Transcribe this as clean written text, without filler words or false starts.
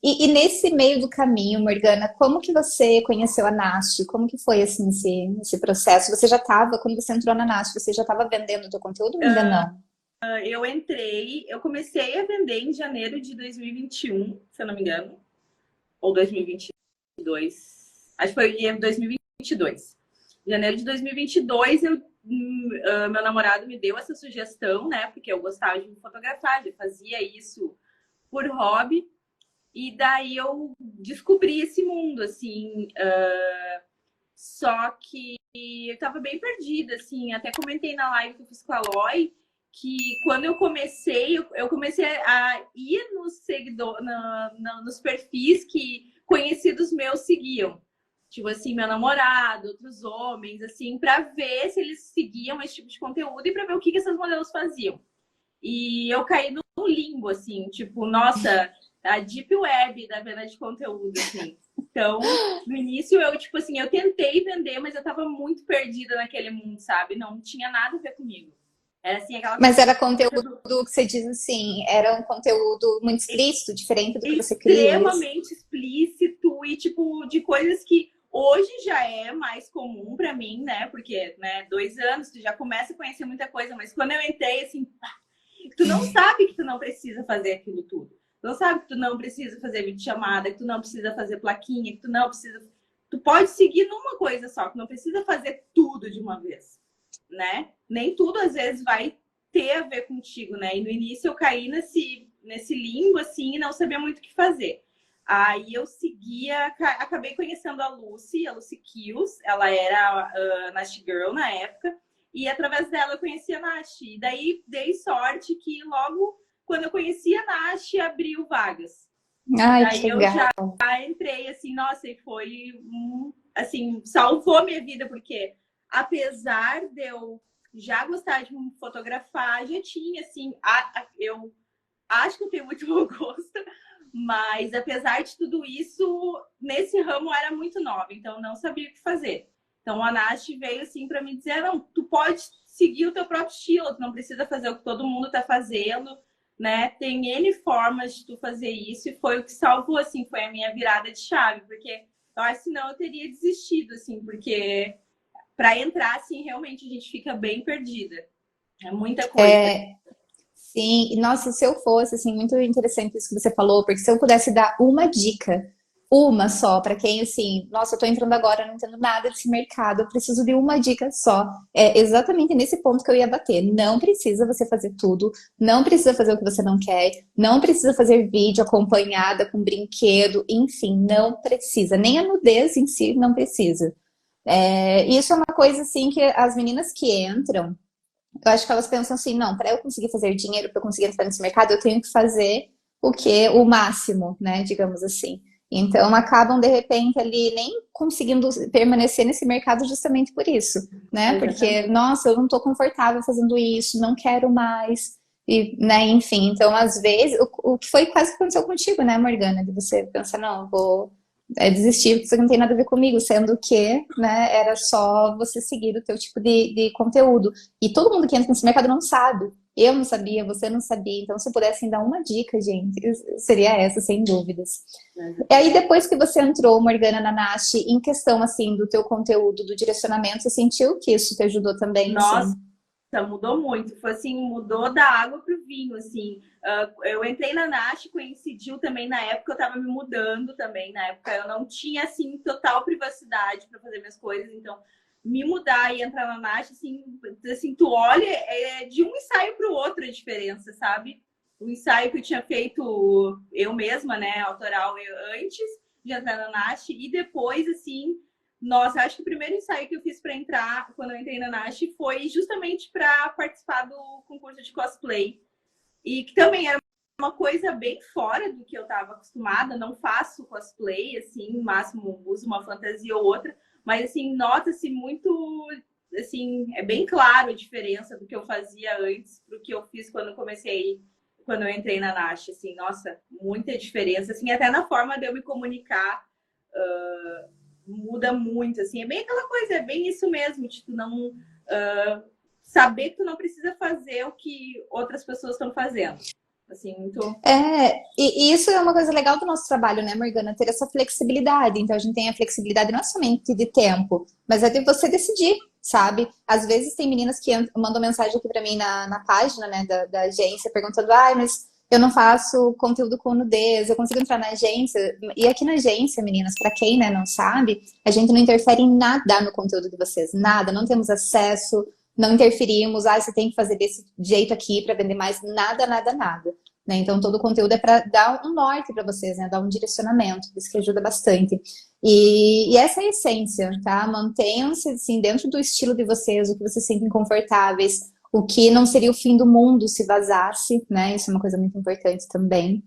E nesse meio do caminho, Morgana, como que você conheceu a Nash? Como que foi assim esse processo? Você já estava, quando você entrou na Nash, você já estava vendendo o teu conteúdo ou ainda não? Eu comecei a vender em janeiro de 2021, se eu não me engano, ou 2022. Acho que foi em 2022. Em janeiro de 2022, meu namorado me deu essa sugestão, né? Porque eu gostava de me fotografar, ele fazia isso por hobby. E daí eu descobri esse mundo, assim. Só que eu tava bem perdida, assim. Até comentei na live que eu fiz com a Loi que quando eu comecei a ir nos seguidores, nos perfis que conhecidos meus seguiam. Tipo assim, meu namorado, outros homens, assim, para ver se eles seguiam esse tipo de conteúdo e para ver o que essas modelos faziam. E eu caí no limbo, assim, tipo, nossa, a deep web da venda de conteúdo, assim. Então, no início, eu, tipo assim, eu tentei vender, mas eu tava muito perdida naquele mundo, sabe? Não tinha nada a ver comigo. Era, assim, aquela Mas era coisa conteúdo do que você diz assim, era um conteúdo muito explícito, diferente do que você cria, é isso? extremamente explícito e, tipo, de coisas que hoje já é mais comum pra mim, né? Porque, né, 2 anos, tu já começa a conhecer muita coisa, mas quando eu entrei, assim, tu não sabe que tu não precisa fazer aquilo tudo. Tu não sabe que tu não precisa fazer videochamada, que tu não precisa fazer plaquinha, que tu não precisa. Tu pode seguir numa coisa só, que não precisa fazer tudo de uma vez, né? Nem tudo às vezes vai ter a ver contigo, né? E no início eu caí nesse limbo assim e não sabia muito o que fazer. Aí eu seguia, acabei conhecendo a Lucy Kills, ela era a Nash Girl na época, e através dela eu conheci a Nash. E daí dei sorte que logo quando eu conheci a Nash, abriu vagas. E Ai, que daí eu legal. já entrei assim, nossa, e foi assim, salvou minha vida, porque apesar de eu já gostar de me fotografar, já tinha assim, eu acho que eu tenho muito bom gosto, mas apesar de tudo isso, nesse ramo eu era muito nova, então não sabia o que fazer. Então a Nath veio assim para me dizer, não, tu pode seguir o teu próprio estilo, tu não precisa fazer o que todo mundo está fazendo, né? Tem N formas de tu fazer isso e foi o que salvou, assim, foi a minha virada de chave, porque eu acho que senão eu teria desistido, assim, porque para entrar, assim, realmente a gente fica bem perdida. É muita coisa. Sim, e nossa, se eu fosse, assim, muito interessante isso que você falou, porque se eu pudesse dar uma dica, uma só, para quem, assim, nossa, eu tô entrando agora, não entendo nada desse mercado, eu preciso de uma dica só. É exatamente nesse ponto que eu ia bater. Não precisa você fazer tudo, não precisa fazer o que você não quer, não precisa fazer vídeo acompanhada com brinquedo, enfim, não precisa. Nem a nudez em si não precisa. Isso é uma coisa, assim, que as meninas que entram, eu acho que elas pensam assim, não, para eu conseguir fazer dinheiro, para eu conseguir entrar nesse mercado, eu tenho que fazer o que? O máximo, né? Digamos assim. Então acabam de repente ali nem conseguindo permanecer nesse mercado justamente por isso, né? Porque, Exatamente. nossa, eu não estou confortável fazendo isso, não quero mais, e, né? Enfim, então às vezes o que foi quase que aconteceu contigo, né, Morgana? De você pensar, não, eu vou desistir, porque isso não tem nada a ver comigo, sendo que, né, era só você seguir o teu tipo de conteúdo. E todo mundo que entra nesse mercado não sabe. Eu não sabia, você não sabia. Então, se pudessem dar uma dica, gente, seria essa, sem dúvidas. E aí, depois que você entrou, Morgana, na Nash, em questão, assim, do teu conteúdo, do direcionamento, você sentiu que isso te ajudou também, Nossa, assim? mudou muito. Foi assim, mudou da água pro vinho, assim. Eu entrei na Nash, coincidiu também na época, eu tava me mudando também. Na época eu não tinha, assim, total privacidade para fazer minhas coisas. Então, me mudar e entrar na Nash, assim tu olha, é de um ensaio pro outro a diferença, sabe? O ensaio que eu tinha feito eu mesma, né, autoral, antes de entrar na Nash, e depois, assim, nossa, acho que o primeiro ensaio que eu fiz para entrar, quando eu entrei na Nash, foi justamente para participar do concurso de cosplay. E que também era uma coisa bem fora do que eu estava acostumada. Não faço cosplay, assim, no máximo uso uma fantasia ou outra. Mas, assim, nota-se muito, assim, é bem claro a diferença do que eu fazia antes pro que eu fiz quando eu comecei, quando eu entrei na Nash. Assim, nossa, muita diferença. Assim, até na forma de eu me comunicar muda muito, assim, é bem aquela coisa, é bem isso mesmo, de tu não saber que tu não precisa fazer o que outras pessoas estão fazendo. Assim, muito. E isso é uma coisa legal do nosso trabalho, né, Morgana? Ter essa flexibilidade. Então, a gente tem a flexibilidade não somente de tempo, mas é de você decidir, sabe? Às vezes tem meninas que mandam mensagem aqui pra mim na página, né, da agência, perguntando, ai, mas eu não faço conteúdo com nudez, eu consigo entrar na agência? E aqui na agência, meninas, pra quem, né, não sabe, a gente não interfere em nada no conteúdo de vocês, nada, não temos acesso, não interferimos, ah, você tem que fazer desse jeito aqui pra vender mais, nada, nada, nada. Né? Então, todo o conteúdo é para dar um norte para vocês, né? Dar um direcionamento, isso que ajuda bastante. E essa é a essência, tá? Mantenham-se assim, dentro do estilo de vocês, o que vocês sentem confortáveis, o que não seria o fim do mundo se vazasse, né? Isso é uma coisa muito importante também.